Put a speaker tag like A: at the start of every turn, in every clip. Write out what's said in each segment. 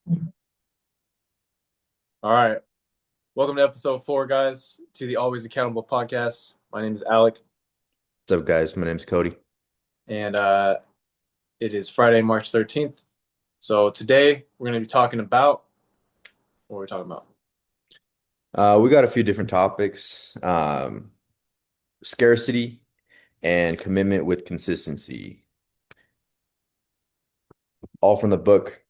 A: All right. Welcome to episode 4, guys, to the Always Accountable podcast. My name is Alec,
B: What's up, guys? My name's Cody.
A: and it is Friday, March 13th. So today we're going to be talking about what we're talking about.
B: We got a few different topics. Scarcity and commitment with consistency, all from the book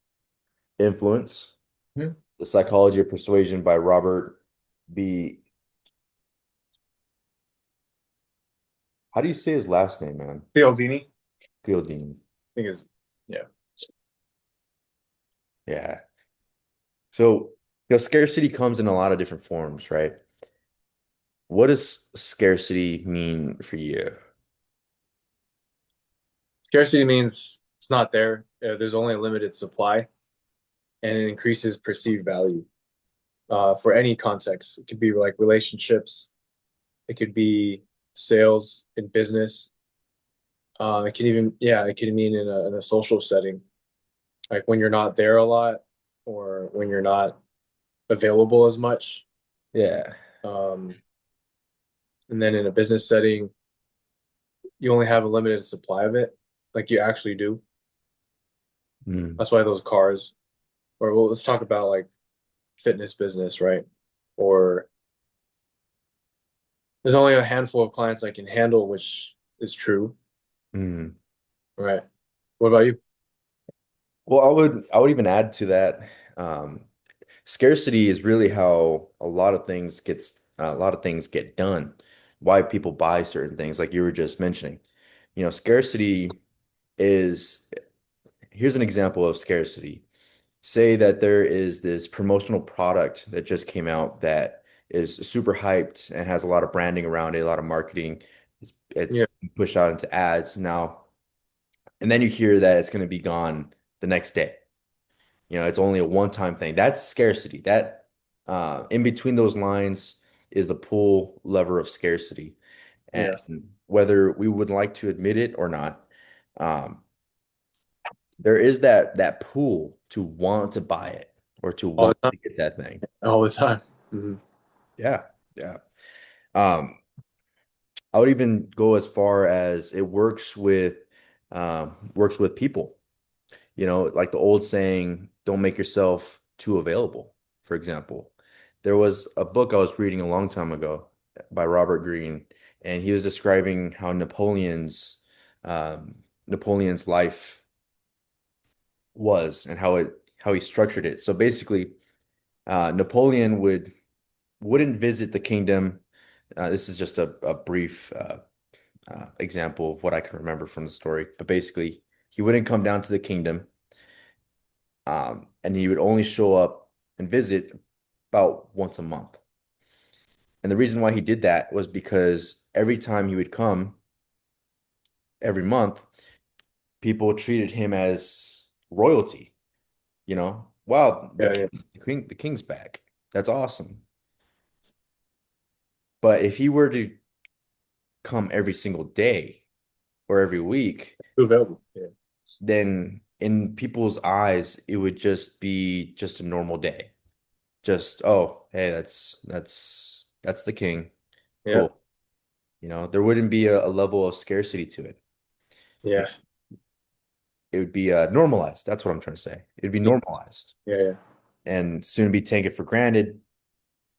B: Influence,
A: Hmm?
B: The Psychology of Persuasion by Robert B. How do you say his last name, man?
A: Fialdini, I
B: Cialdini.
A: think is, yeah.
B: Yeah. So, scarcity comes in a lot of different forms, right? What does scarcity mean for you?
A: Scarcity means it's not there. There's only a limited supply, and it increases perceived value for any context. It could be like relationships, it could be sales in business. It can even, yeah, it can mean in a social setting, like when you're not there a lot or when you're not available as much.
B: Yeah.
A: Um, and then in a business setting, you only have a limited supply of it, like you actually do.
B: Mm.
A: That's why those cars, or well, let's talk about like fitness business, right? Or there's only a handful of clients I can handle, which is true,
B: Mm.
A: right? What about you?
B: Well, I would even add to that. Um, Scarcity is really how a lot of things get done. Why people buy certain things, like you were just mentioning. Scarcity is here's an example of scarcity. Say that there is this promotional product that just came out that is super hyped and has a lot of branding around it, a lot of marketing. It's
A: Yeah.
B: pushed out into ads now, and then you hear that it's going to be gone the next day. It's only a one-time thing. That's scarcity. That in between those lines is the pull lever of scarcity. And
A: Yeah.
B: whether we would like to admit it or not, um, there is that pull to want to buy it or to
A: All the
B: want
A: time.
B: to get that thing.
A: All the time. Hmm.
B: Yeah, yeah. Um, I would even go as far as it works with people. Like the old saying, don't make yourself too available, for example. There was a book I was reading a long time ago by Robert Greene, and he was describing how Napoleon's life was and how he structured it. So basically, Napoleon wouldn't visit the kingdom. This is just a brief example of what I can remember from the story, but basically, he wouldn't come down to the kingdom. And he would only show up and visit about once a month. And the reason why he did that was because every time he would come every month, people treated him as royalty. Wow,
A: Yeah. Yeah.
B: the king's back. That's awesome. But if he were to come every single day or every week,
A: Too available. Yeah.
B: then in people's eyes, it would just be just a normal day. Just, oh, hey, that's the king.
A: Yeah.
B: Cool. There wouldn't be a level of scarcity to it.
A: Yeah.
B: It would be normalized. That's what I'm trying to say. It'd be
A: Yeah.
B: normalized
A: Yeah.
B: and soon be taken for granted.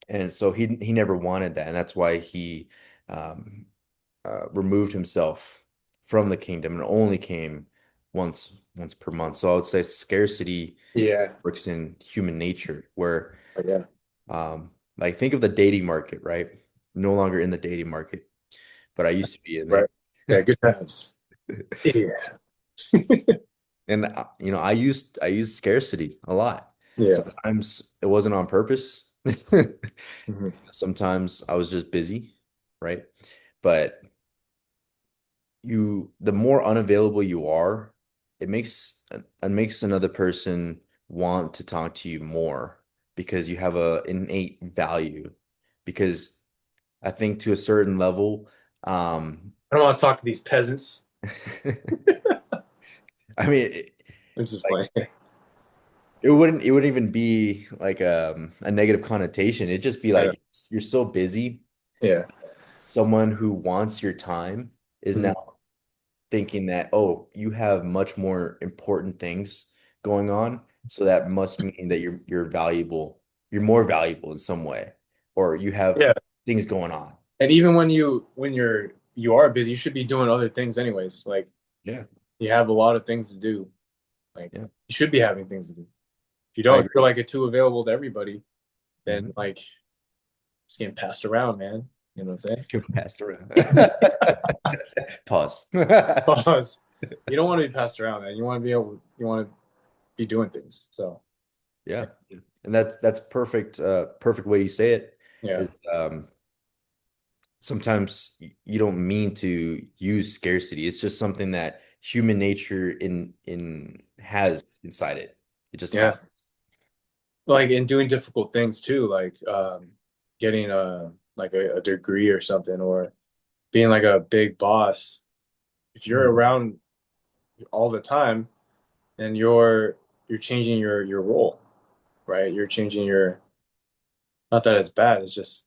B: And so he never wanted that, and that's why he um, removed himself from the kingdom and only came once per month. So I would say scarcity
A: Yeah.
B: works in human nature, where
A: Yeah.
B: like think of the dating market, right? No longer in the dating market, but I used to be in there.
A: Right. Yeah. Good times. Yeah.
B: And I used scarcity a lot.
A: Yeah.
B: Sometimes it wasn't on purpose.
A: Hmm.
B: Sometimes I was just busy, right? But the more unavailable you are, it makes another person want to talk to you more because you have a innate value. Because I think to a certain level,
A: I don't want to talk to these peasants.
B: I mean,
A: Which is
B: like
A: funny.
B: it wouldn't even be like a negative connotation. It'd just be
A: Yeah.
B: like you're so busy.
A: Yeah.
B: Someone who wants your time is
A: Mhm.
B: now thinking that, oh, you have much more important things going on, so that must mean that you're valuable. You're more valuable in some way, or you have
A: Yeah.
B: things going on.
A: And even you are busy, you should be doing other things anyways. Like
B: Yeah,
A: you have a lot of things to do. Like
B: yeah,
A: you should be having things to do. If you
B: I
A: don't feel
B: agree.
A: like it's too available to everybody, then
B: Mhm.
A: like it's getting passed around, man. You know what I'm
B: Get passed around.
A: saying?
B: Pause.
A: Because you don't want to be passed around, man. You want to be doing things. So
B: Yeah. And that's perfect, perfect way you say it
A: yeah,
B: is sometimes you don't mean to use scarcity. It's just something that human nature in has inside it. It just
A: yeah.
B: happens.
A: Like in doing difficult things too, like getting a degree or something, or being like a big boss. If you're
B: Mhm.
A: around all the time, then you're changing your role, right? You're changing your, not that it's bad, it's just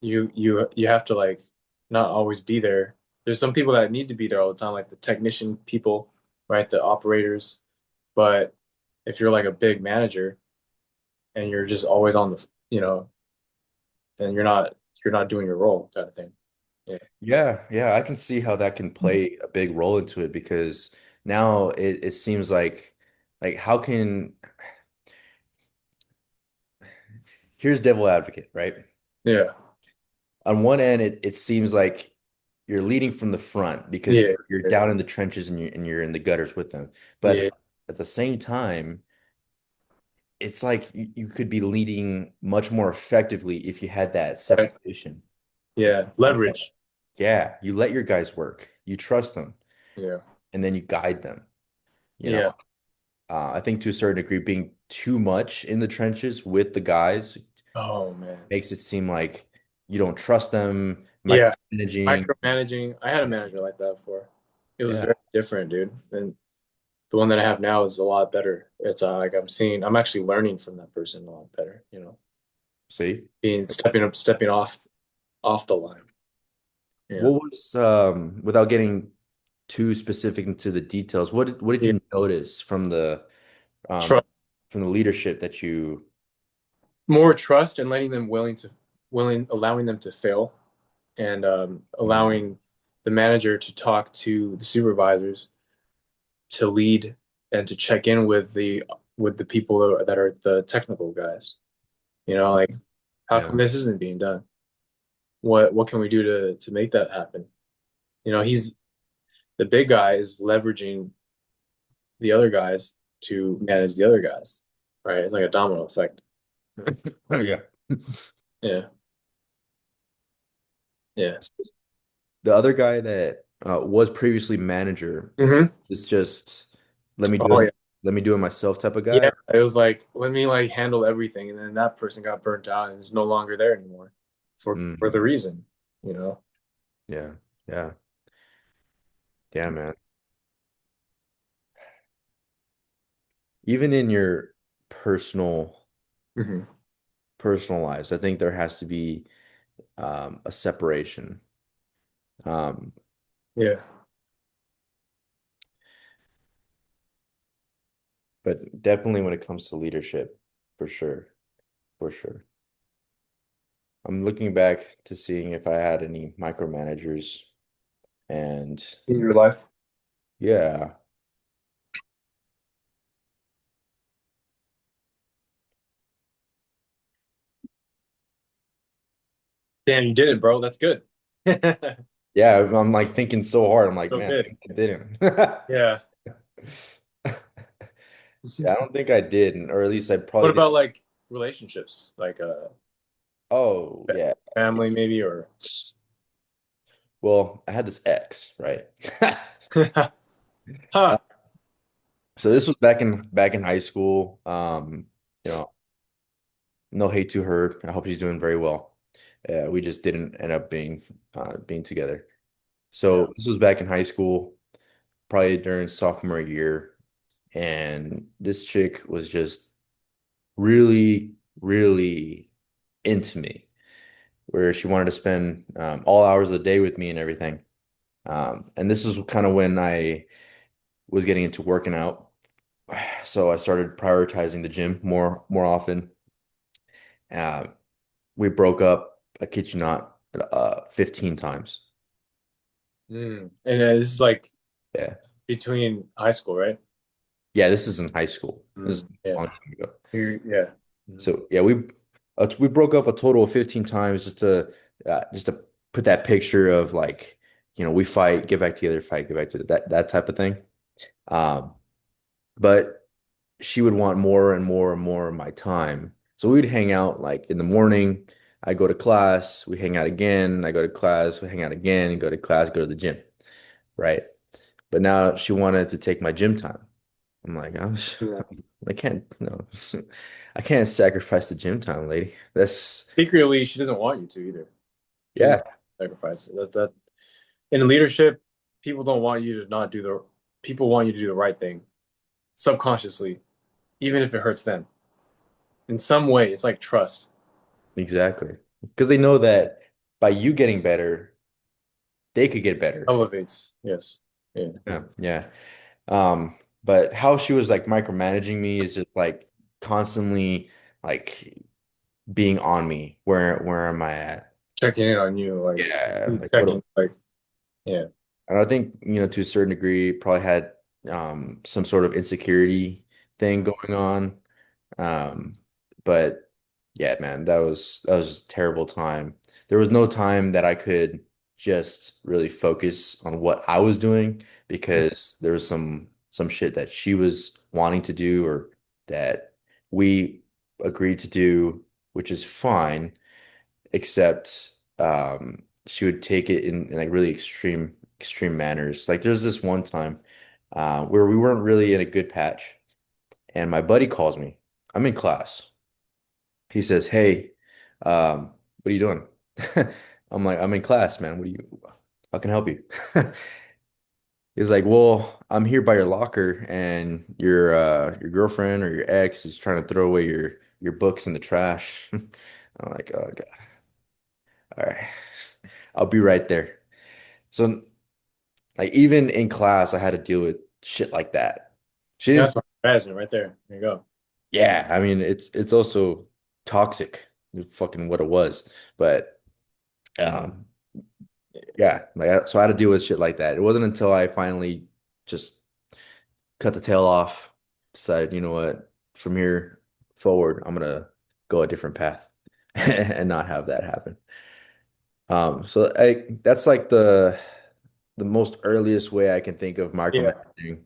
A: you have to like not always be there. There's some people that need to be there all the time, like the technician people, right? The operators. But if you're like a big manager and you're just always on the, then you're not doing your role kind of thing. Yeah.
B: Yeah, yeah, I can see how that can play a big role into it because now it seems like how can here's devil advocate, right?
A: Yeah.
B: On one end, it seems like you're leading from the front because
A: Yeah.
B: you're
A: Yeah.
B: down in the trenches and you're in the gutters with them. But
A: Yeah.
B: at the same time, it's like you could be leading much more effectively if you had that
A: Right.
B: separation.
A: Yeah. Leverage.
B: Yeah, you let your guys work, you trust them,
A: Yeah.
B: and then you guide them. You know,
A: Yeah.
B: I think to a certain degree, being too much in the trenches with the guys
A: Oh man.
B: makes it seem like you don't trust them,
A: Yeah.
B: micromanaging.
A: Micromanaging. I had a manager like that before. It was
B: Yeah.
A: very different, dude. And the one that I have now is a lot better. It's like I'm actually learning from that person a lot better,
B: See,
A: being stepping off the line. Yeah.
B: what was without getting too specific into the details, what did
A: Yeah.
B: you notice um
A: Trust,
B: from the leadership that you
A: more trust and letting them allowing them to fail and allowing the manager to talk to the supervisors to lead and to check in with the people that are the technical guys. Like how come
B: yeah.
A: this isn't being done? What can we do to make that happen? He's the big guy is leveraging the other guys to manage the other guys, right? It's like a domino effect.
B: Oh yeah.
A: Yeah, yeah.
B: The other guy that was previously manager
A: Hmm.
B: is just let me do
A: Oh
B: it
A: yeah,
B: let me do it myself type of
A: yeah.
B: guy.
A: It was like let me like handle everything, and then that person got burnt out and is no longer there anymore for
B: Mm,
A: the reason, you know.
B: yeah. Yeah. Yeah, man. Even in your personal
A: Hmm.
B: personal lives, I think there has to be a separation. Um,
A: Yeah.
B: but definitely when it comes to leadership, for sure, for sure. I'm looking back to seeing if I had any micromanagers, and
A: In your life.
B: yeah,
A: Damn, you did it, bro. That's good. So
B: yeah, I'm like thinking so hard. I'm like, man,
A: good.
B: I didn't.
A: Yeah.
B: Yeah, I don't think I did, or at least I
A: What
B: probably didn't.
A: about like relationships, like
B: Oh, yeah.
A: family maybe or
B: Well, I had this ex, right? Uh,
A: huh?
B: so this was back in high school. You know, no hate to her. I hope she's doing very well. We just didn't end up being together.
A: Yeah.
B: So this was back in high school, probably during sophomore year. And this chick was just really, really into me, where she wanted to spend all hours of the day with me and everything. And this is kind of when I was getting into working out. So I started prioritizing the gym more often. Uh, we broke up, I kid you not, 15 times.
A: And this is like
B: Yeah.
A: between high school, right?
B: Yeah, this is in high school. This is a
A: Yeah.
B: long time ago.
A: Yeah. Mhm.
B: So yeah, we broke up a total of 15 times just to put that picture of like, we fight, get back together, fight, get back to that type of thing. Um, but she would want more and more and more of my time. So we'd hang out like in the morning, I go to class, we hang out again, I go to class, we hang out again, go to class, go to the gym, right? But now she wanted to take my gym time. I'm like,
A: Yeah.
B: I can't, no, I can't sacrifice the gym time, lady. That's,
A: Secretly, she doesn't want you to either. She doesn't
B: yeah,
A: sacrifice it. That in leadership, people don't want you to not do the people want you to do the right thing subconsciously, even if it hurts them. In some way, it's like trust
B: exactly. Because they know that by you getting better, they could get better.
A: elevates. Yes. Yeah.
B: Yeah, yeah. But how she was like micromanaging me is just like constantly like being on me. Where am I at?
A: Checking in on you, like
B: Yeah, like
A: checking, like yeah.
B: and I think, to a certain degree, probably had some sort of insecurity thing going on. Um, but yeah, man, that was just a terrible time. There was no time that I could just really focus on what I was doing because there was some shit that she was wanting to do or that we agreed to do, which is fine, except she would take it in like really extreme manners. Like there's this one time where we weren't really in a good patch, and my buddy calls me. I'm in class. He says, "Hey, what are you doing?" I'm like, "I'm in class, man. What do you? How can I help you?" He's like, "Well, I'm here by your locker, and your girlfriend or your ex is trying to throw away your books in the trash." I'm like, "Oh God, all right, I'll be right there." So, like, even in class, I had to deal with shit like that. She
A: Yeah,
B: didn't.
A: that's my imagine right there. There you go.
B: Yeah, I mean, it's also toxic, fucking what it was, but. Um, Yeah, so I had to deal with shit like that. It wasn't until I finally just cut the tail off, decided, you know what, from here forward, I'm gonna go a different path and not have that happen. So that's like the most earliest way I can think of
A: Yeah.
B: micromanaging in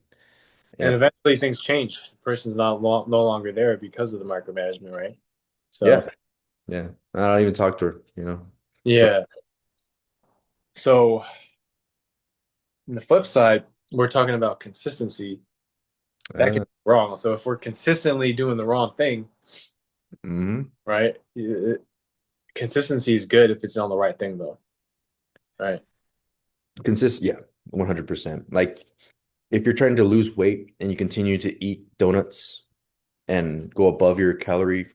A: And
B: a
A: eventually things change. The person's no longer there because of the micromanagement, right? So
B: yeah, yeah. I don't even talk to her. So
A: yeah. So on the flip side, we're talking about consistency. That can
B: uh,
A: be wrong. So if we're consistently doing the wrong thing,
B: mhm.
A: right? Consistency is good if it's on the right thing, though, right?
B: Yeah, 100%. Like if you're trying to lose weight and you continue to eat donuts and go above your calorie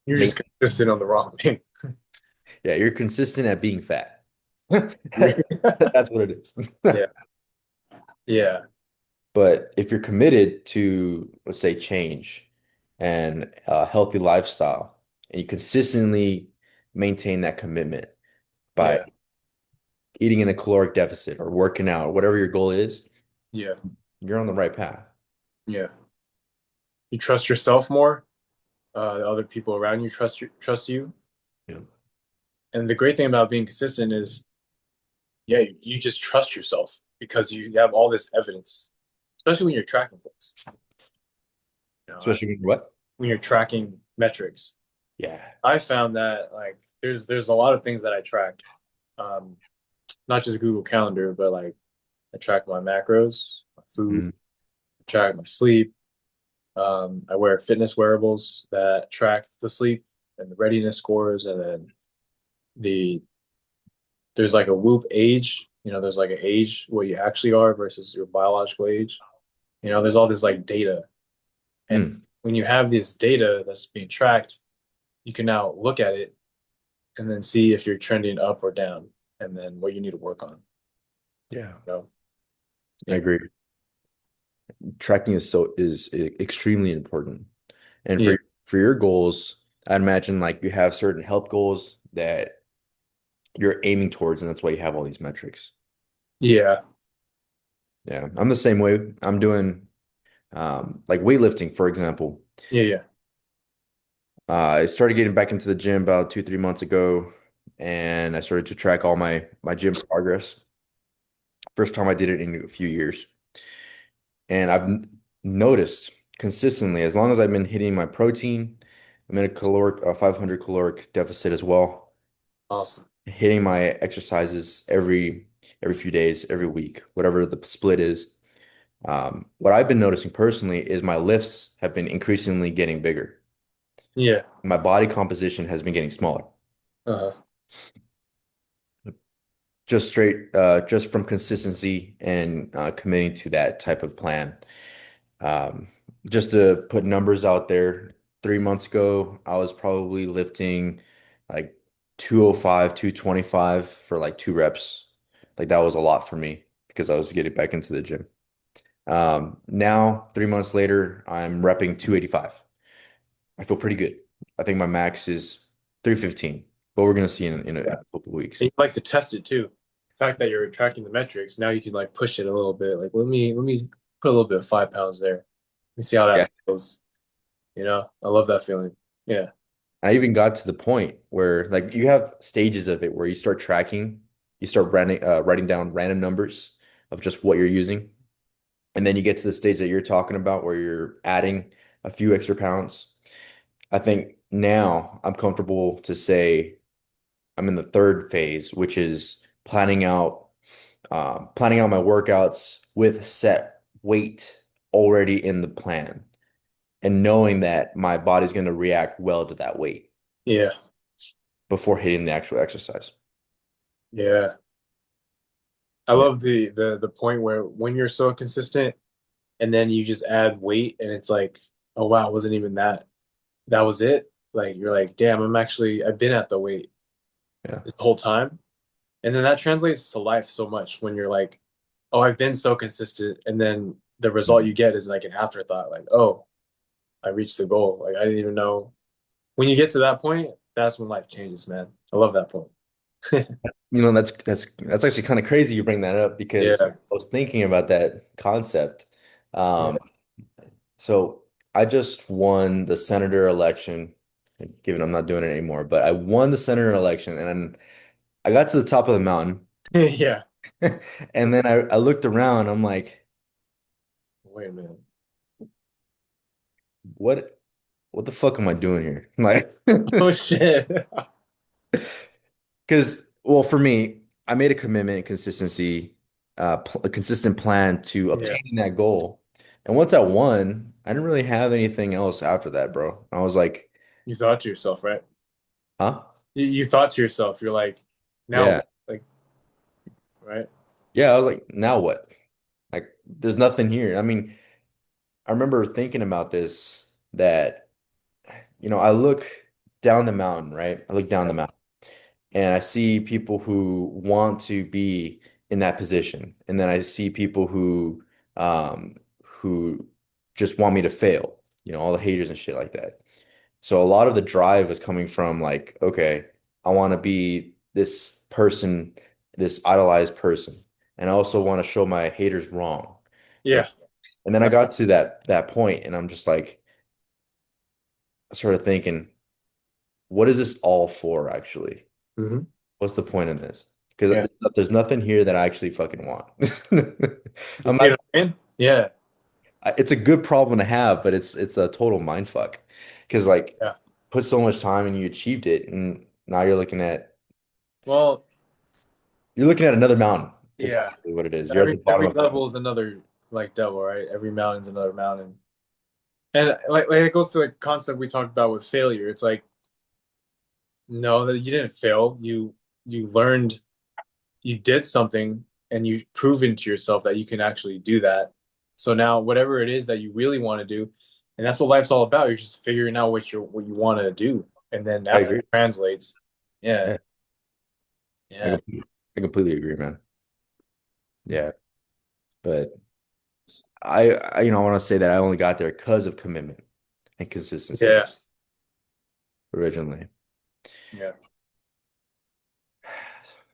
A: You're just
B: maintenance.
A: consistent on the wrong thing.
B: Yeah, you're consistent at being fat.
A: Yeah.
B: That's what it is.
A: Yeah.
B: But if you're committed to, let's say, change and a healthy lifestyle, and you consistently maintain that commitment by
A: Yeah.
B: eating in a caloric deficit or working out, or whatever your goal is,
A: Yeah.
B: you're on the right path.
A: Yeah. You trust yourself more. The other people around you trust you.
B: Yeah.
A: And the great thing about being consistent is, yeah, you just trust yourself because you have all this evidence, especially when you're tracking things.
B: Especially when you're what?
A: When you're tracking metrics.
B: Yeah.
A: I found that like there's a lot of things that I track, um, not just Google Calendar, but like I track my macros, my food,
B: Mm.
A: I track my sleep. I wear fitness wearables that track the sleep and the readiness scores, and then the there's like a Whoop age. There's like an age where you actually are versus your biological age. There's all this like data. And
B: Mm,
A: when you have this data that's being tracked, you can now look at it and then see if you're trending up or down and then what you need to work on.
B: yeah,
A: You know?
B: I
A: Yeah.
B: agree. Tracking is extremely important. And
A: Yeah.
B: for your goals, I'd imagine like you have certain health goals that you're aiming towards, and that's why you have all these metrics.
A: Yeah.
B: Yeah, I'm the same way. I'm doing like weightlifting, for example.
A: Yeah. Yeah.
B: I started getting back into the gym about 2, 3 months ago, and I started to track all my gym progress. First time I did it in a few years, and noticed consistently, as long as I've been hitting my protein, I'm in a 500 caloric deficit as well.
A: Awesome.
B: Hitting my exercises every few days, every week, whatever the split is. What I've been noticing personally is my lifts have been increasingly getting bigger.
A: Yeah.
B: My body composition has been getting smaller.
A: Uh-huh.
B: Just from consistency and committing to that type of plan. Um, just to put numbers out there, 3 months ago, I was probably lifting like 205, 225 for like 2 reps. Like that was a lot for me because I was getting back into the gym. Now, 3 months later, I'm repping 285. I feel pretty good. I think my max is 315, but we're gonna see in
A: Yeah.
B: a couple of weeks.
A: And you like to test it too. The fact that you're tracking the metrics, now you can like push it a little bit. Like let me put a little bit of 5 pounds there. Let me see how
B: Yeah.
A: that feels. I love that feeling. Yeah.
B: I even got to the point where like you have stages of it where you start tracking, you start writing down random numbers of just what you're using. And then you get to the stage that you're talking about where you're adding a few extra pounds. I think now I'm comfortable to say I'm in the third phase, which is planning out my workouts with set weight already in the plan and knowing that my body's going to react well to that weight
A: Yeah.
B: before hitting the actual exercise.
A: Yeah. I
B: Yeah.
A: love the point where when you're so consistent and then you just add weight and it's like, oh wow, it wasn't even that. That was it. Like you're like, damn, I've been at the weight
B: Yeah.
A: this whole time. And then that translates to life so much when you're like, oh, I've been so consistent. And then the result
B: Mhm.
A: you get is like an afterthought, like, oh, I reached the goal. Like I didn't even know. When you get to that point, that's when life changes, man. I love that point.
B: That's actually kind of crazy you bring that up because
A: Yeah.
B: I was thinking about that concept.
A: Yeah.
B: Um, so I just won the senator election, given I'm not doing it anymore, but I won the senator election and I got to the top of the mountain
A: Yeah.
B: and then I looked around, I'm like,
A: Wait a minute.
B: what what the fuck am I doing here? Like,
A: Oh shit.
B: because, well, for me, I made a commitment, consistency, a consistent plan to
A: Yeah.
B: obtaining that goal. And once I won, I didn't really have anything else after that, bro. I was like,
A: You thought to yourself, right?
B: huh?
A: You thought to yourself, you're like, now
B: Yeah.
A: what? Like, right?
B: Yeah. I was like, now what? Like, there's nothing here. I mean, I remember thinking about this that, I look down the mountain, right? I look down the mountain. And I see people who want to be in that position, and then I see people who just want me to fail, all the haters and shit like that. So a lot of the drive was coming from like, okay, I want to be this person, this idolized person, and I also want to show my haters wrong. And
A: Yeah.
B: and then I got to that point, and I'm just like, I started thinking, what is this all for, actually?
A: Hmm.
B: What's the point in this? Because
A: Yeah.
B: there's nothing here that I actually fucking want.
A: You
B: I'm
A: see
B: not,
A: what I'm saying? Yeah.
B: it's a good problem to have, but it's a total mind fuck. Because like
A: Yeah.
B: put so much time and you achieved it, and now
A: Well,
B: you're looking at another mountain. Is
A: yeah.
B: actually what it is. You're at
A: Every
B: the bottom
A: every
B: of the mountain.
A: level is another like devil, right? Every mountain's another mountain. And like it goes to the concept we talked about with failure. It's like, no, that you didn't fail. You learned, you did something and you proven to yourself that you can actually do that. So now whatever it is that you really want to do, and that's what life's all about. You're just figuring out what you want to do, and then
B: I
A: after
B: agree.
A: it translates. Yeah,
B: Yeah, I
A: yeah,
B: completely, I completely agree, man. Yeah, but I want to say that I only got there because of commitment and consistency
A: yeah,
B: originally.
A: yeah,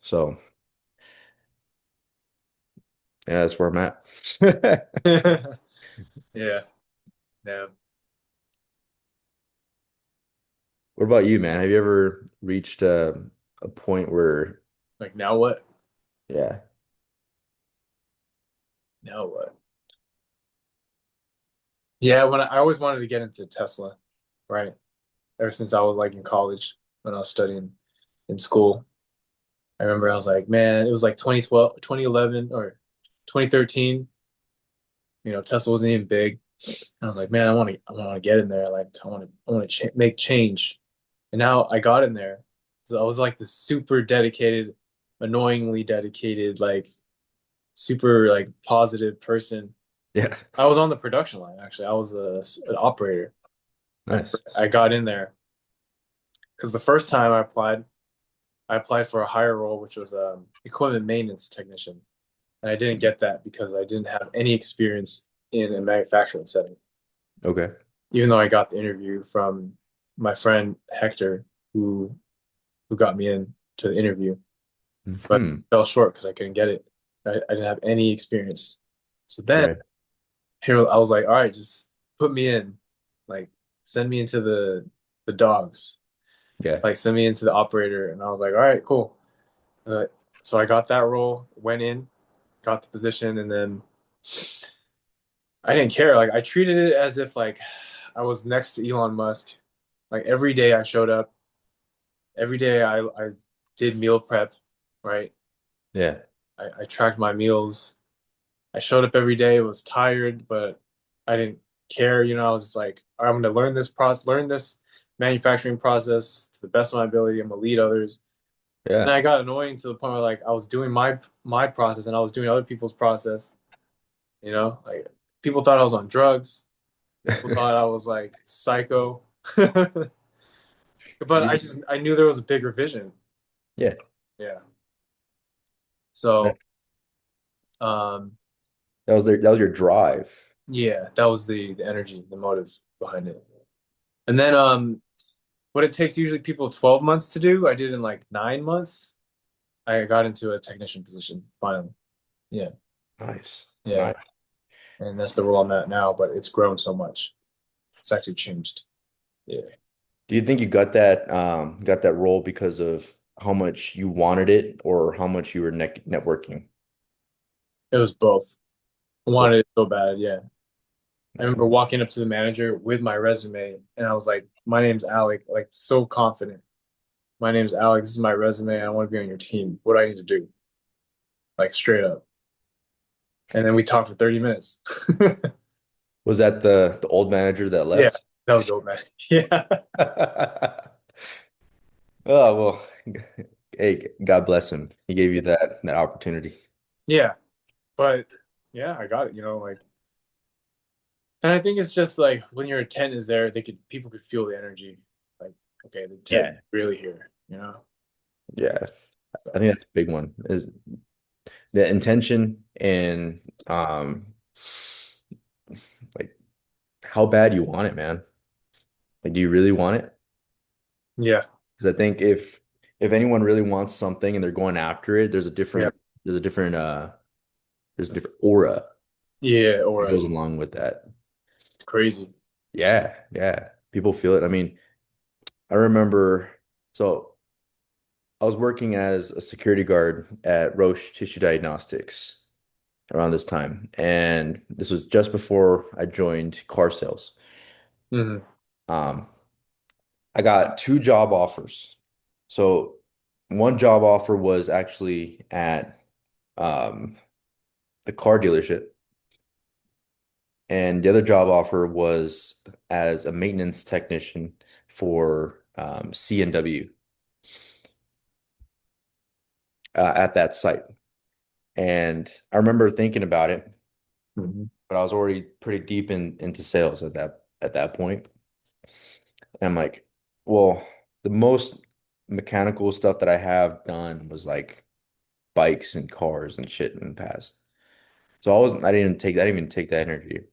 B: So yeah, that's where I'm at.
A: yeah, yeah.
B: What about you, man? Have you ever reached a point where,
A: Like now what?
B: yeah,
A: Now what? Yeah, I always wanted to get into Tesla, right? Ever since I was like in college when I was studying in school. I remember I was like, man, it was like 2012, 2011 or 2013. Tesla wasn't even big. I was like, man, I want to get in there. Like, I want to make change. And now I got in there. So I was like this super dedicated, annoyingly dedicated, like super like positive person.
B: yeah,
A: I was on the production line actually. I was an operator.
B: nice,
A: I got in there because the first time I applied for a higher role, which was equipment maintenance technician, and I didn't get that because I didn't have any experience in a manufacturing setting.
B: okay,
A: Even though I got the interview from my friend Hector, who who got me in to the interview, but
B: hmm,
A: fell short because I couldn't get it. I didn't have any experience. So then
B: right,
A: here I was like, all right, just put me in, like send me into the dogs,
B: yeah,
A: like send me into the operator, and I was like, all right, cool. Uh, so I got that role, went in, got the position, and then I didn't care. Like I treated it as if like I was next to Elon Musk. Like every day I showed up, every day I did meal prep, right?
B: yeah,
A: I tracked my meals. I showed up every day, was tired, but I didn't care. I was just like, "All right, I'm gonna learn this manufacturing process to the best of my ability. I'm gonna lead others. And
B: yeah.
A: I got annoying to the point where like I was doing my process and I was doing other people's process. Like people thought I was on drugs. People thought I was like psycho. But I knew there was a bigger vision.
B: Yeah,
A: Yeah. So um
B: that was your drive.
A: yeah, that was the energy, the motive behind it. And then what it takes usually people 12 months to do, I did in like 9 months. I got into a technician position finally. Yeah.
B: Nice,
A: Yeah.
B: nice.
A: And that's the role I'm at now, but it's grown so much. It's actually changed. Yeah.
B: Do you think you got that role because of how much you wanted it or how much you were networking?
A: It was both. I
B: Both.
A: wanted it so bad. Yeah. I
B: Yeah.
A: remember walking up to the manager with my resume and I was like, my name's Alec, like so confident. My name's Alex. This is my resume. I want to be on your team. What do I need to do? Like straight up. And then we talked for 30 minutes.
B: Was that the old manager that
A: Yeah,
B: left?
A: that was dope, man. Yeah.
B: Oh, well, hey, God bless him. He gave you that opportunity.
A: Yeah. But yeah, I got it, like, and I think it's just like when your intent is there, people could feel the energy. Like, okay, the intent is
B: Yeah.
A: really here.
B: Yeah. I
A: So
B: think that's a big one is the intention and um like how bad you want it, man. Like, do you really want it?
A: yeah,
B: Because I think if anyone really wants something and they're going after it,
A: yeah,
B: there's a different there's a different aura
A: yeah,
B: that
A: or
B: goes along with that.
A: it's crazy.
B: Yeah, yeah. People feel it. I mean, I remember so I was working as a security guard at Roche Tissue Diagnostics around this time, and this was just before I joined car sales.
A: Hmm.
B: Um, I got two job offers. So one job offer was actually at um, the car dealership, and the other job offer was as a maintenance technician for C&W at that site. And I remember thinking about it,
A: Hmm.
B: but I was already pretty deep into sales at that point. And I'm like, well, the most mechanical stuff that I have done was like bikes and cars and shit in the past. So I didn't even take that interview.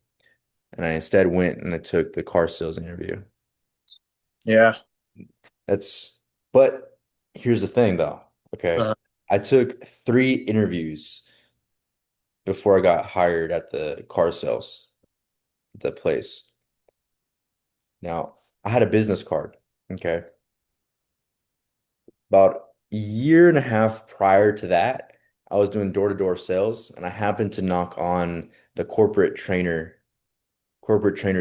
B: And I instead went and I took the car sales interview.
A: Yeah.
B: That's, but here's the thing though. Okay.
A: Uh,
B: I took 3 interviews before I got hired at the car sales, the place. Now, I had a business card. Okay. About a year and a half prior to that, I was doing door-to-door sales and I happened to knock on the corporate trainer's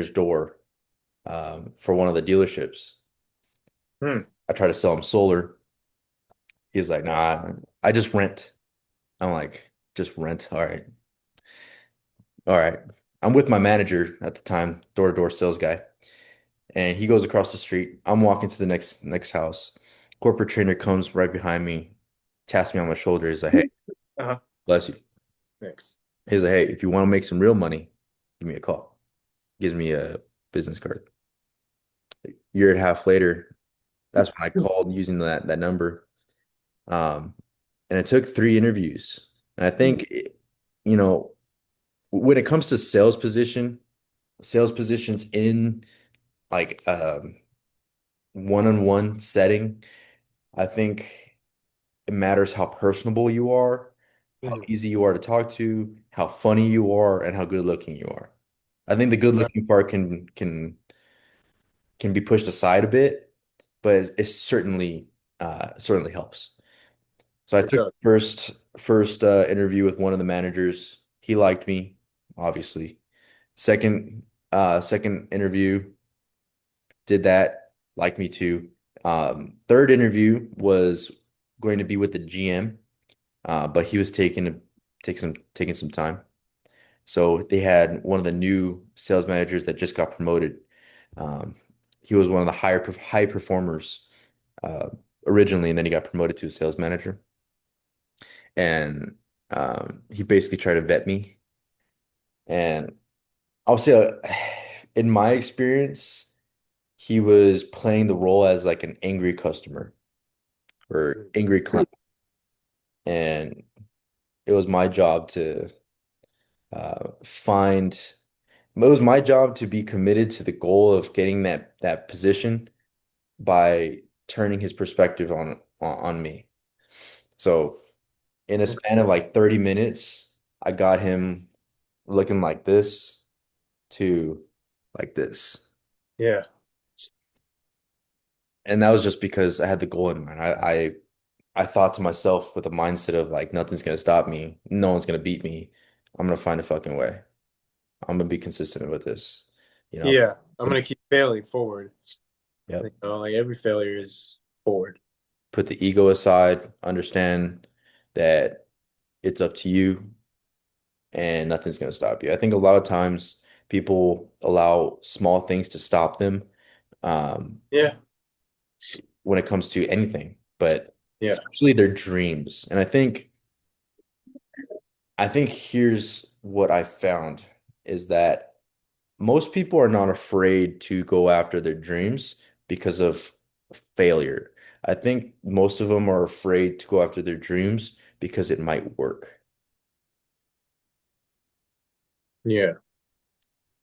B: door for one of the dealerships.
A: hmm.
B: I tried to sell him solar. He's like, nah, I just rent. I'm like, just rent. All right. All right. I'm with my manager at the time, door-to-door sales guy. And he goes across the street. I'm walking to the next house. Corporate trainer comes right behind me, taps me on my shoulder. He's like, hey,
A: Uh-huh.
B: bless you.
A: Thanks.
B: He's like, hey, if you want to make some real money, give me a call. Gives me a business card. Year and a half later, that's when I called using that number. Um, and it took 3 interviews. And I think, you know, when it comes to sales positions in like one-on-one setting, I think it matters how personable you are, how
A: Mhm.
B: easy you are to talk to, how funny you are, and how good looking you are. I think the good looking part can be pushed aside a bit, but it certainly helps. So I
A: It
B: took
A: does.
B: the first interview with one of the managers. He liked me, obviously. Second interview, did that, liked me too. Third interview was going to be with the GM, but he was taking some time. So they had one of the new sales managers that just got promoted. Um, he was one of the high performers uh, originally, and then he got promoted to a sales manager. And he basically tried to vet me. And I'll say, in my experience, he was playing the role as like an angry customer or
A: Mhm.
B: angry client. And it was my job to find. It was my job to be committed to the goal of getting that position by turning his perspective on me. So in a
A: Okay.
B: span of like 30 minutes, I got him looking like this to like this.
A: Yeah.
B: And that was just because I had the goal in mind. I thought to myself with a mindset of like nothing's gonna stop me, no one's gonna beat me. I'm gonna find a fucking way. I'm gonna be consistent with this. You know,
A: Yeah. I'm gonna keep failing forward.
B: yep.
A: Like every failure is forward.
B: Put the ego aside, understand that it's up to you and nothing's going to stop you. I think a lot of times people allow small things to stop them um,
A: Yeah.
B: when it comes to anything, but
A: Yeah.
B: especially their dreams. And I think here's what I found is that most people are not afraid to go after their dreams because of failure. I think most of them are afraid to go after their dreams because it might work.
A: Yeah.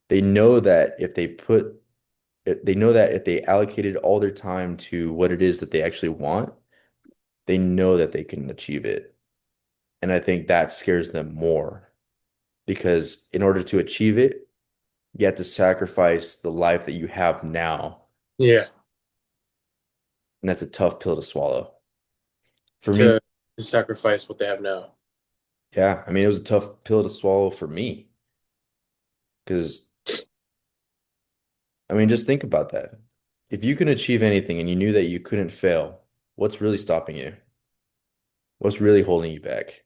B: They know that they know that if they allocated all their time to what it is that they actually want, they know that they can achieve it. And I think that scares them more because in order to achieve it, you have to sacrifice the life that you have now.
A: Yeah.
B: And that's a tough pill to swallow. For me,
A: To, to sacrifice what they have now.
B: yeah, I mean, it was a tough pill to swallow for me because, I mean, just think about that. If you can achieve anything and you knew that you couldn't fail, what's really stopping you? What's really holding you back?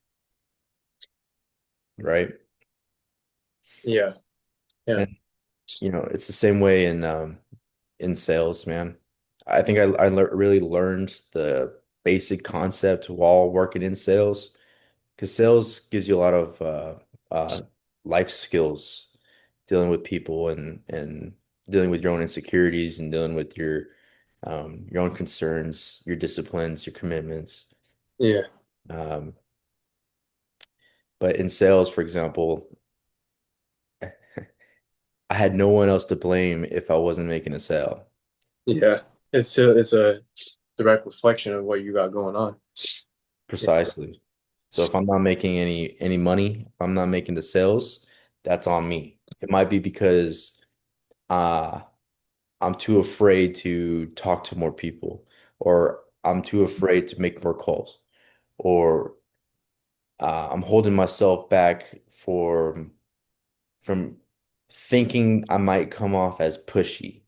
B: Right?
A: Yeah. Yeah.
B: And it's the same way in sales, man. I think really learned the basic concept while working in sales because sales gives you a lot of life skills. dealing with people and dealing with your own insecurities and dealing with your own concerns, your disciplines, your commitments.
A: Yeah.
B: Um, but in sales, for example, I had no one else to blame if I wasn't making a sale.
A: Yeah. It's a direct reflection of what you got going on. Yeah.
B: Precisely. So if I'm not making any money, if I'm not making the sales, that's on me. It might be because uh I'm too afraid to talk to more people, or I'm too afraid to make more calls, or I'm holding myself back from thinking I might come off as pushy.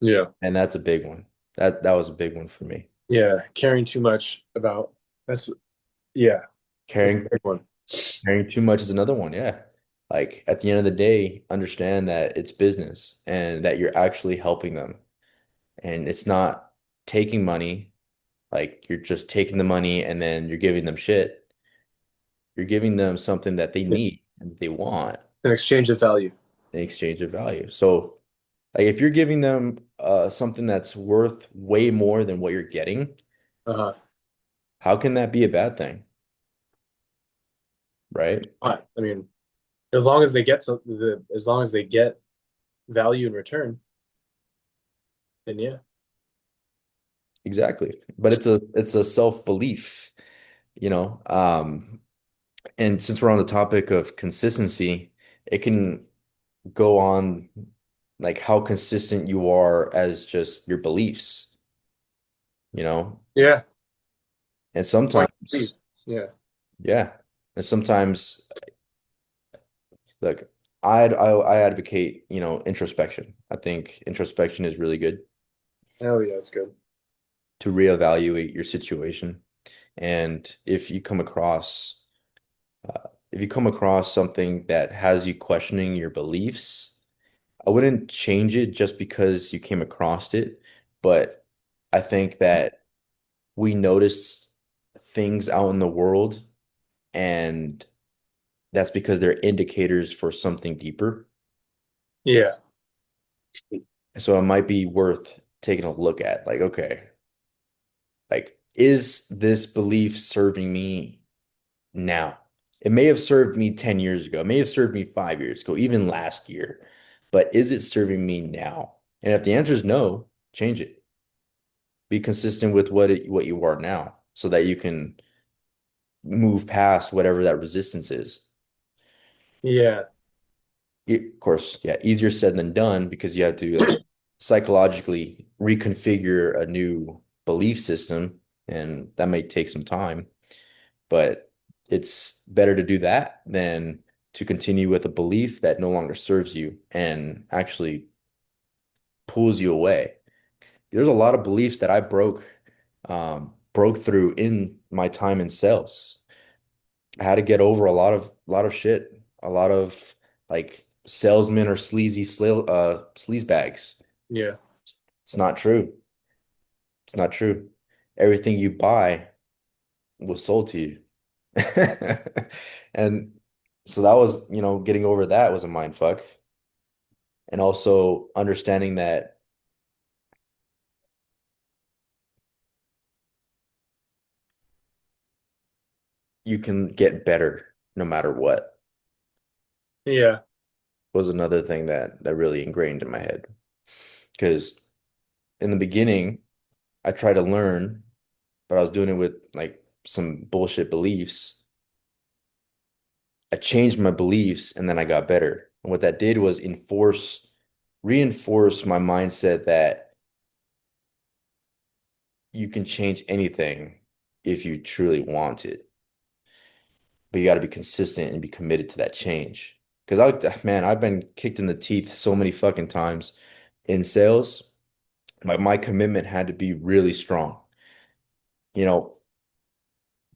A: Yeah.
B: And that's a big one. That was a big one for me.
A: Yeah. Caring too much about that's yeah, that's a
B: Caring
A: big one.
B: caring too much is another one, yeah. Like at the end of the day, understand that it's business and that you're actually helping them. And it's not taking money, like you're just taking the money and then you're giving them shit. You're giving them something that they
A: Yeah.
B: need and they want
A: An exchange of value.
B: in exchange of value. So, like if you're giving them something that's worth way more than what you're getting,
A: Uh-huh.
B: how can that be a bad thing, right?
A: Fine. I mean, as long as they get as long as they get value in return, then yeah.
B: Exactly. But it's a self-belief, you know. And since we're on the topic of consistency, it can go on like how consistent you are as just your beliefs, you know?
A: Yeah.
B: And
A: What you believe.
B: sometimes,
A: Yeah.
B: yeah. And sometimes, look, I advocate, introspection. I think introspection is really good
A: Oh yeah, that's good.
B: to reevaluate your situation. And if you come across something that has you questioning your beliefs, I wouldn't change it just because you came across it, but I think that we notice things out in the world, and that's because they're indicators for something deeper.
A: Yeah.
B: So it might be worth taking a look at, like, okay, like, is this belief serving me now? It may have served me 10 years ago, it may have served me 5 years ago, even last year, but is it serving me now? And if the answer is no, change it. Be consistent with what you are now so that you can move past whatever that resistance is.
A: Yeah.
B: Of course, yeah, easier said than done because you have to like psychologically reconfigure a new belief system, and that may take some time, but it's better to do that than to continue with a belief that no longer serves you and actually pulls you away. There's a lot of beliefs that I broke through in my time in sales. I had to get over a lot of shit, a lot of like salesmen or sleaze bags.
A: Yeah.
B: It's not true. It's not true. Everything you buy was sold to you. And so that was, getting over that was a mind fuck. And also understanding that you can get better no matter what
A: Yeah.
B: was another thing that really ingrained in my head. Because in the beginning, I tried to learn, but I was doing it with like some bullshit beliefs. I changed my beliefs and then I got better. And what that did was reinforce my mindset that you can change anything if you truly want it. But you got to be consistent and be committed to that change. Because man, I've been kicked in the teeth so many fucking times in sales. My commitment had to be really strong. You know,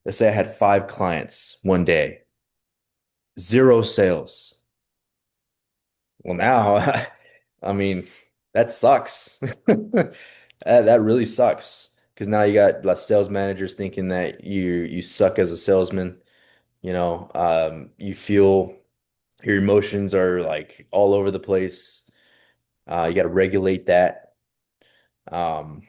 B: let's say I had 5 clients one day, zero sales. Well, now, I mean, that sucks. That really sucks because now you got less sales managers thinking that you suck as a salesman. You feel Your emotions are like all over the place. You got to regulate that. Um,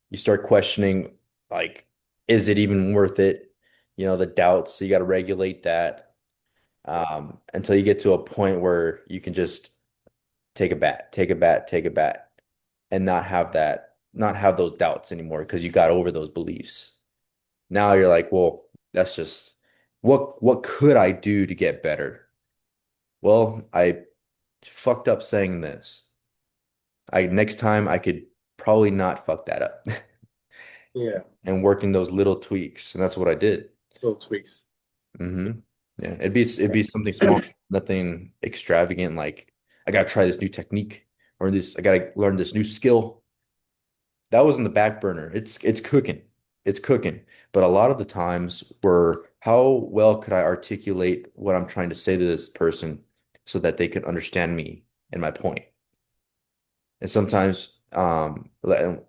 B: you start questioning, like, is it even worth it? You know, the doubts. So you got to regulate that until you get to a point where you can just take a bat, take a bat, take a bat, and not have those doubts anymore because you got over those beliefs. Now you're like, well, that's just what could I do to get better? Well, I fucked up saying this. I next time I could probably not fuck that up
A: Yeah,
B: and working those little tweaks. And that's what I did.
A: little tweaks.
B: Hmm. Yeah, it'd be something small, nothing extravagant like I gotta try this new technique or this I gotta learn this new skill. That was in the back burner. It's cooking. It's cooking. But a lot of the times were how well could I articulate what I'm trying to say to this person so that they can understand me and my point. And sometimes, well,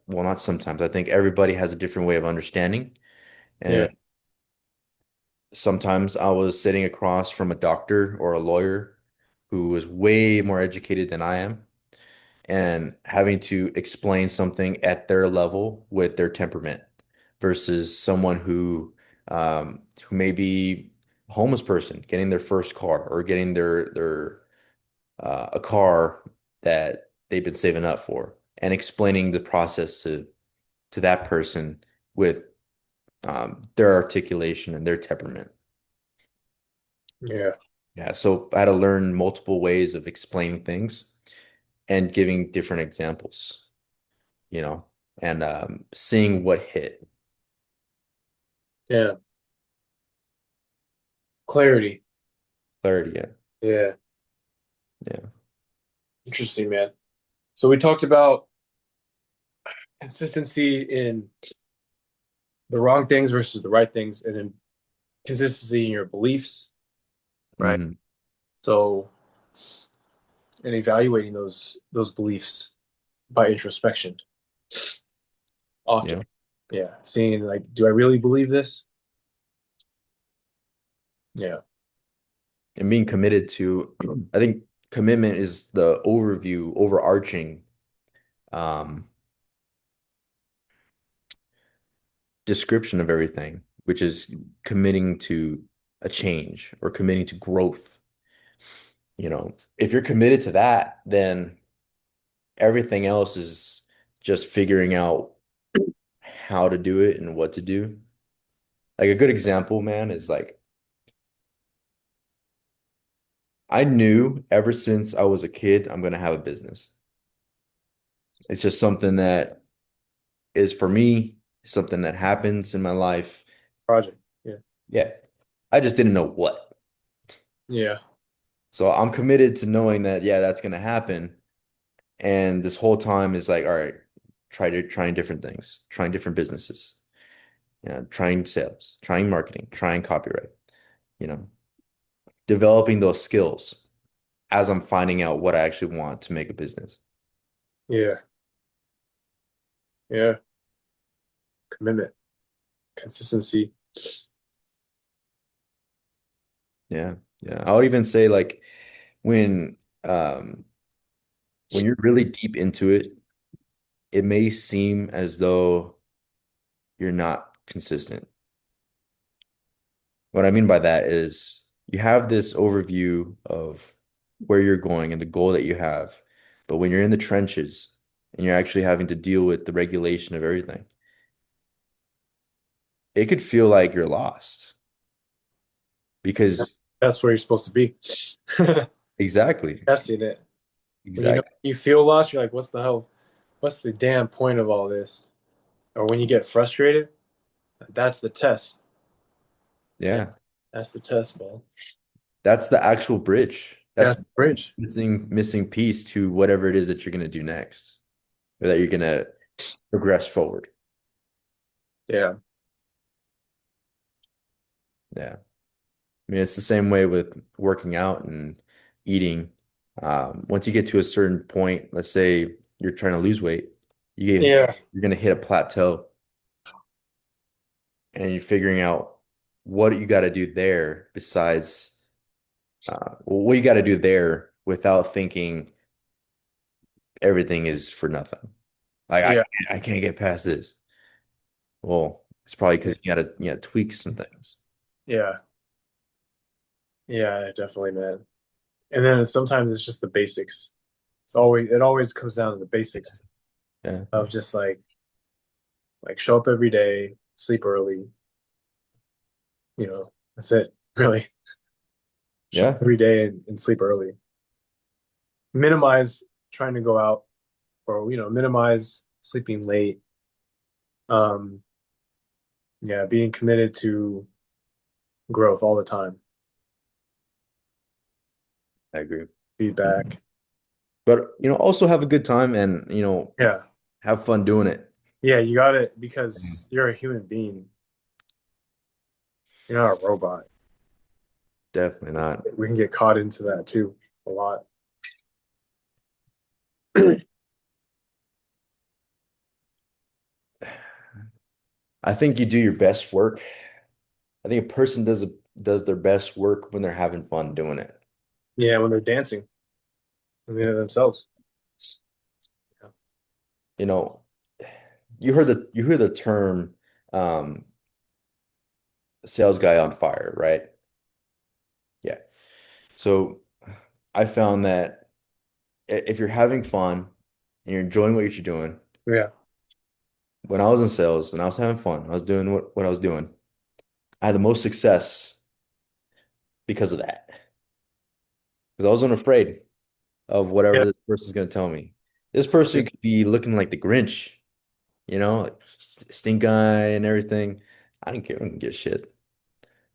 B: not sometimes, I think everybody has a different way of understanding. And
A: Yeah,
B: sometimes I was sitting across from a doctor or a lawyer who was way more educated than I am and having to explain something at their level with their temperament versus someone who may be a homeless person getting their first car or getting their a car that they've been saving up for and explaining the process to that person with their articulation and their temperament.
A: yeah,
B: Yeah, so I had to learn multiple ways of explaining things and giving different examples, you know, and seeing what hit.
A: yeah. Clarity.
B: Clarity, yeah.
A: Yeah,
B: Yeah.
A: interesting, man. So we talked about consistency in the wrong things versus the right things, and then consistency in your beliefs, right?
B: Hmm.
A: So, and evaluating those beliefs by introspection often.
B: Yeah.
A: Yeah, seeing like, do I really believe this? Yeah,
B: And being committed to, I think commitment is the overview, overarching um, description of everything, which is committing to a change or committing to growth. You know, if you're committed to that, then everything else is just figuring out how to do it and what to do. Like a good example, man, is like I knew ever since I was a kid, I'm gonna have a business. It's just something that is for me, something that happens in my life.
A: project. Yeah,
B: Yeah. I just didn't know what.
A: yeah,
B: So I'm committed to knowing that, yeah, that's gonna happen. And this whole time is like, all right, trying different things, trying different businesses, trying sales, trying marketing, trying copyright, you know, developing those skills as I'm finding out what I actually want to make a business.
A: yeah, yeah. Commitment, consistency.
B: Yeah. Yeah. I would even say like when um when you're really deep into it, it may seem as though you're not consistent. What I mean by that is you have this overview of where you're going and the goal that you have. But when you're in the trenches and you're actually having to deal with the regulation of everything, it could feel like you're lost because
A: That's where you're supposed to be.
B: exactly,
A: Testing it. When you know
B: exactly.
A: you feel lost, you're like, what's the hell? What's the damn point of all this? Or when you get frustrated, that's the test. Yeah,
B: Yeah.
A: that's the test, man.
B: That's the actual bridge.
A: That's
B: That's
A: the bridge.
B: missing piece to whatever it is that you're going to do next, or that you're going to progress forward.
A: Yeah,
B: Yeah. I mean, it's the same way with working out and eating. Once you get to a certain point, let's say you're trying to lose weight,
A: yeah,
B: you're going to hit a plateau and you're figuring out what you got to do there besides What you got to do there without thinking everything is for nothing. Like
A: Yeah,
B: I can't get past this. Well, it's probably because you gotta tweak some things.
A: yeah, yeah, definitely, man. And then sometimes it's just the basics. It always comes down to the basics
B: Yeah.
A: of just like show up every day, sleep early, that's it, really. Show up
B: Yeah.
A: every day and sleep early. Minimize trying to go out or, minimize sleeping late. Um, yeah, being committed to growth all the time,
B: I agree.
A: feedback.
B: But also have a good time and
A: Yeah.
B: have fun doing it.
A: Yeah, you got it
B: Mhm.
A: because you're a human being. You're not a robot.
B: Definitely not.
A: We can get caught into that too a lot.
B: I think you do your best work. I think a person does their best work when they're having fun doing it.
A: Yeah, when they're dancing, when they're themselves. Yeah.
B: You know, you hear the term um sales guy on fire, right? Yeah. So I found that if you're having fun and you're enjoying what you're doing,
A: Yeah.
B: when I was in sales and I was having fun, I was doing what I was doing. I had the most success because of that. Because I wasn't afraid of whatever
A: Yeah.
B: this person's going to tell me. This
A: Yeah.
B: person could be looking like the Grinch, like stink eye and everything. I don't give a shit.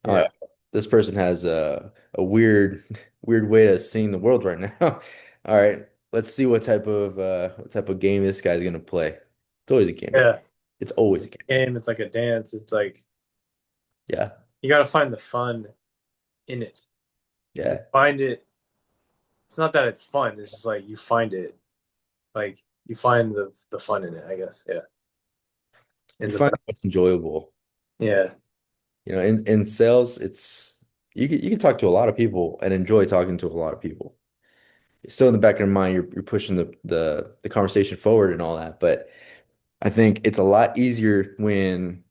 B: I'm like,
A: Yeah.
B: this person has a weird way to seeing the world right now. All right, let's see what type of game this guy's gonna play. It's always a game, bro.
A: Yeah.
B: It's always a game.
A: Game, it's like a dance. It's like
B: Yeah,
A: you got to find the fun in it. And
B: yeah.
A: find it. It's not that it's fun. It's just like you find it. Like you find the fun in it, I guess. Yeah.
B: You
A: In the
B: find what's enjoyable.
A: yeah.
B: In sales, you can talk to a lot of people and enjoy talking to a lot of people. Still in the back of your mind, you're pushing the conversation forward and all that, but I think it's a lot easier when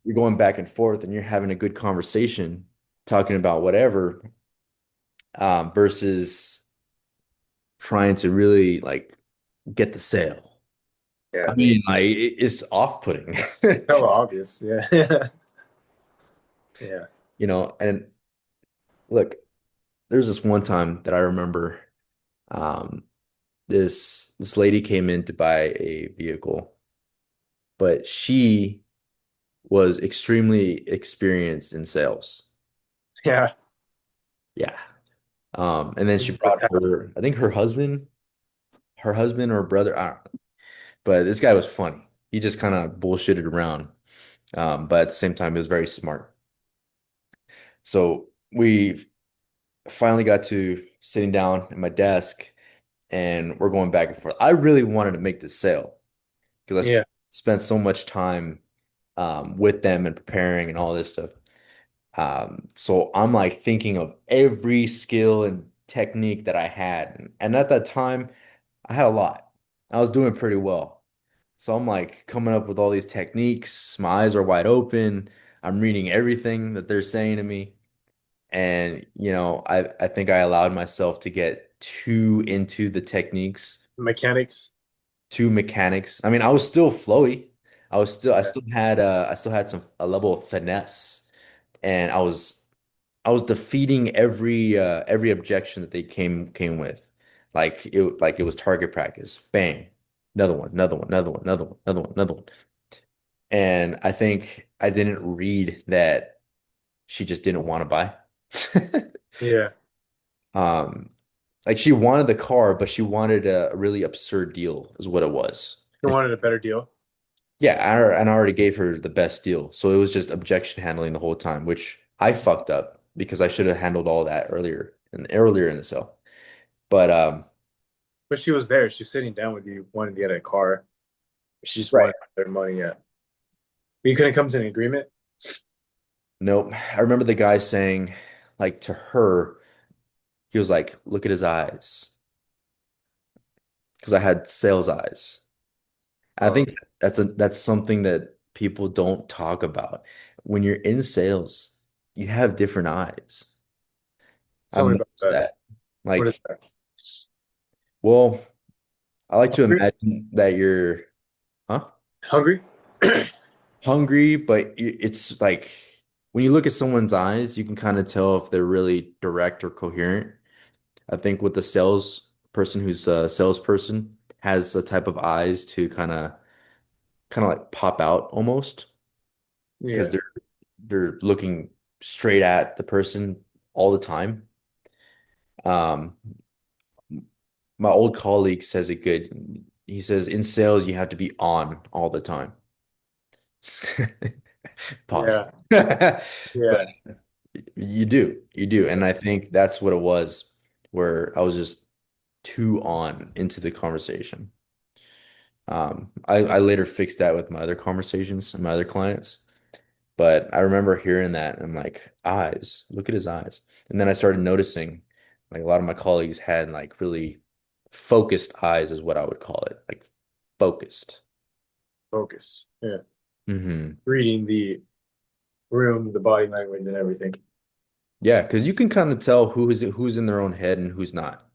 B: you're going back and forth and you're having a good conversation talking about whatever, versus trying to really like get the sale. I
A: Yeah.
B: mean, like it's off-putting.
A: Hella obvious. Yeah. Yeah.
B: And look, there's this one time that I remember, um, this lady came in to buy a vehicle, but she was extremely experienced in sales.
A: Yeah.
B: Yeah. And then she brought I think her husband or brother, I don't know. But this guy was funny. He just kind of bullshitted around. But at the same time, he was very smart. So we finally got to sitting down at my desk and we're going back and forth. I really wanted to make this sale because
A: Yeah.
B: spent so much time with them and preparing and all this stuff. So I'm like thinking of every skill and technique that I had. And at that time, I had a lot. I was doing pretty well. So I'm like coming up with all these techniques. My eyes are wide open. I'm reading everything that they're saying to me. And, I think I allowed myself to get too into the techniques,
A: Mechanics.
B: too mechanics. I mean, I was still flowy. I
A: Yeah.
B: I still had a level of finesse. And I was defeating every objection that they came with. Like it was target practice. Bang. Another one, another one, another one, another one, another one, another one. And I think I didn't read that she just didn't want to buy.
A: Yeah.
B: Um, like she wanted the car, but she wanted a really absurd deal, is what it was.
A: You wanted a better deal.
B: Yeah, and I already gave her the best deal. So it was just objection handling the whole time, which I fucked up because I should have handled all that earlier in the sale. But
A: But she was there. She's sitting down with you, wanting to get a car. She just
B: right.
A: wanted their money. Yeah. But you couldn't come to an agreement.
B: Nope. I remember the guy saying like to her, He was like, look at his eyes. Because I had sales eyes. I
A: Oh,
B: think that's something that people don't talk about. When you're in sales, you have different eyes.
A: tell
B: I've
A: me about
B: noticed
A: that.
B: that.
A: What is
B: Like,
A: that?
B: well, I like to
A: Hungry?
B: imagine that you're, huh?
A: Hungry?
B: Hungry, but it's like when you look at someone's eyes, you can kind of tell if they're really direct or coherent. I think with the sales person who's a salesperson has the type of eyes to kind of like pop out almost because
A: Yeah,
B: they're looking straight at the person all the time. Um, my old colleague says it good. He says in sales you have to be on all the time. Pause.
A: yeah,
B: But
A: yeah,
B: you do. And I think that's what it was, where I was just too on into the conversation. I later fixed that with my other conversations and my other clients. But I remember hearing that and I'm like, eyes, look at his eyes. And then I started noticing like a lot of my colleagues had like really focused eyes is what I would call it. Like focused.
A: focus. Yeah,
B: Hmm.
A: reading the room, the body language, and everything.
B: Yeah, because you can kind of tell who's in their own head and who's not.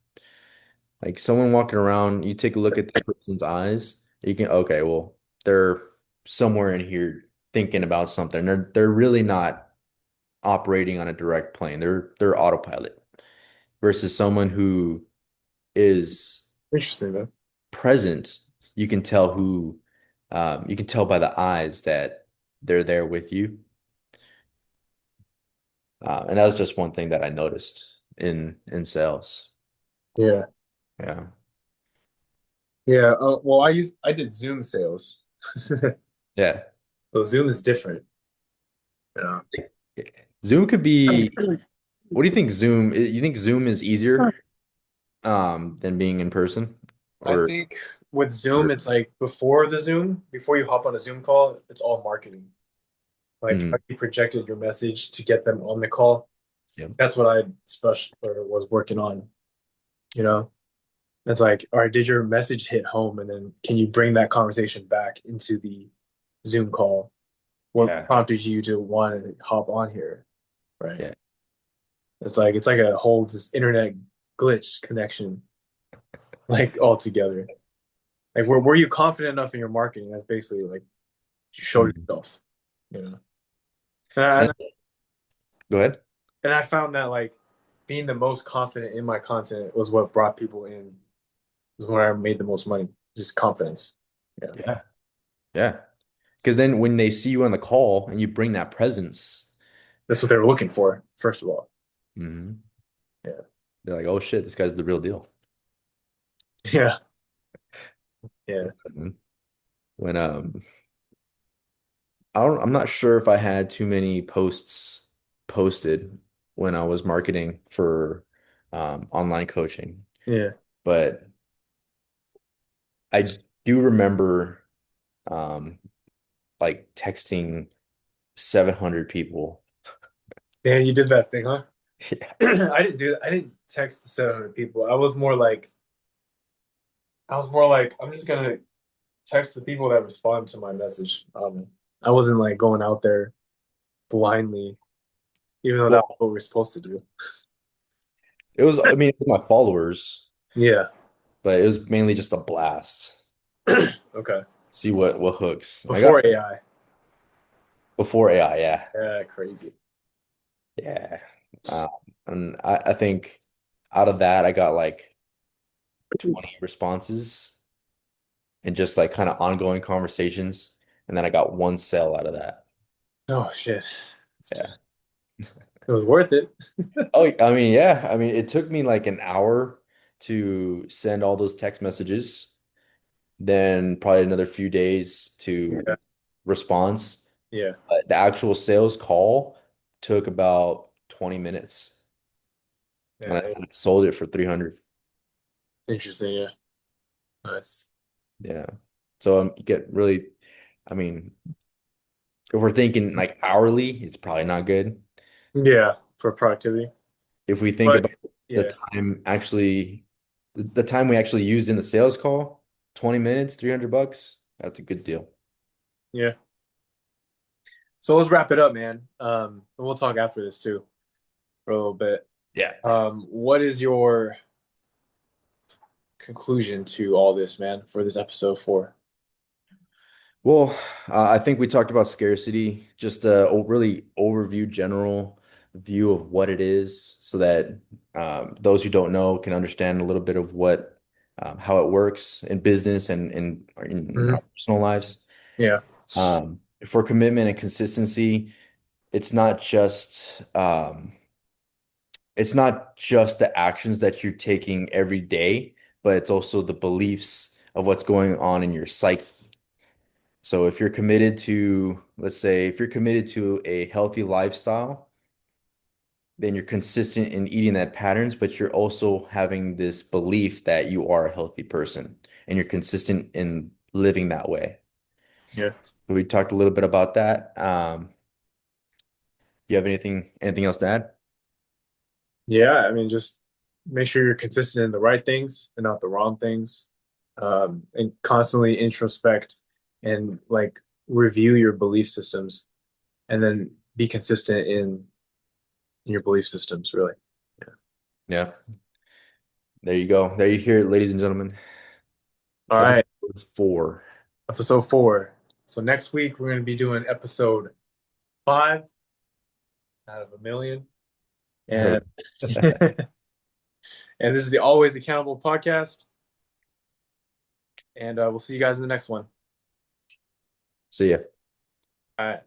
B: Like someone walking around, you take a look at that person's eyes, you can, okay, well, they're somewhere in here thinking about something. They're really not operating on a direct plane. They're autopilot versus someone who is
A: Interesting, though.
B: present. You can tell you can tell by the eyes that they're there with you. And that was just one thing that I noticed in sales.
A: Yeah,
B: Yeah.
A: yeah. Well, I did Zoom sales, so
B: Yeah.
A: Zoom is different. You
B: Zoom could be,
A: know,
B: what do you think you think Zoom is easier than being in person
A: I
B: or,
A: think with Zoom,
B: or
A: it's like before the Zoom, before you hop on a Zoom call, it's all marketing. Like
B: mm,
A: how you projected your message to get them on the call.
B: yeah.
A: That's what I special or was working on. You know, it's like, all right, did your message hit home, and then can you bring that conversation back into the Zoom call? What
B: Yeah.
A: prompted you to want to hop on here, right?
B: Yeah.
A: It's like a whole just internet glitch connection, like all together. Like, were you confident enough in your marketing? That's basically like you show
B: Mhm.
A: yourself, you know.
B: And
A: And
B: go ahead.
A: and I found that like being the most confident in my content was what brought people in. Was when I made the most money. Just confidence. Yeah,
B: Yeah. Yeah. Because then when they see you on the call and you bring that presence,
A: that's what they were looking for, first of all.
B: mhm,
A: Yeah,
B: they're like, oh shit, this guy's the real deal.
A: yeah, yeah,
B: Mhm. When I'm not sure if I had too many posts posted when I was marketing for online coaching,
A: yeah.
B: but I do remember um, like texting 700 people.
A: Man, you did that thing, huh?
B: Yeah.
A: I didn't do that. I didn't text 700 people. I was more like, I'm just gonna text the people that respond to my message. I wasn't like going out there blindly, even though that's
B: Well,
A: what we're supposed to do.
B: it was, I mean, it was my followers,
A: Yeah.
B: but it was mainly just a blast.
A: Okay.
B: See what hooks. I got
A: Before AI.
B: before AI, yeah.
A: Yeah, crazy.
B: Yeah. Um, and I think out of that, I got like 20 responses and just like kind of ongoing conversations. And then I got one sale out of that.
A: Oh shit.
B: Yeah.
A: It was worth it.
B: Oh, I mean, yeah. I mean, it took me like an hour to send all those text messages, then probably another few days to
A: Yeah.
B: response.
A: Yeah.
B: But the actual sales call took about 20 minutes. And
A: Yeah.
B: I sold it for 300.
A: Interesting. Yeah. Nice.
B: Yeah. So you get really, I mean, if we're thinking like hourly, it's probably not good.
A: Yeah, for productivity.
B: If we think about
A: But
B: the
A: Yeah.
B: time actually, the time we actually used in the sales call, 20 minutes, $300. That's a good deal.
A: Yeah. So let's wrap it up, man. And we'll talk after this too for a little bit.
B: Yeah.
A: What is your conclusion to all this, man, for this episode 4?
B: Well, I think we talked about scarcity, just a really overview, general view of what it is, so that those who don't know can understand a little bit of what how it works in business and in
A: Hmm.
B: our personal lives.
A: Yeah.
B: For commitment and consistency, it's not just the actions that you're taking every day, but it's also the beliefs of what's going on in your psyche. So if you're committed to, let's say, if you're committed to a healthy lifestyle, then you're consistent in eating that patterns, but you're also having this belief that you are a healthy person and you're consistent in living that way.
A: Yeah.
B: We talked a little bit about that. You have anything else to add?
A: Yeah. I mean, just make sure you're consistent in the right things and not the wrong things. And constantly introspect and like review your belief systems and then be consistent in your belief systems, really. Yeah.
B: Yeah, there you go. There you hear it, ladies and gentlemen.
A: All
B: Episode
A: right.
B: 4.
A: Episode 4. So next week we're going to be doing episode 5 out of a million. And and this is the Always Accountable podcast. And we'll see you guys in the next one.
B: See ya.
A: All right.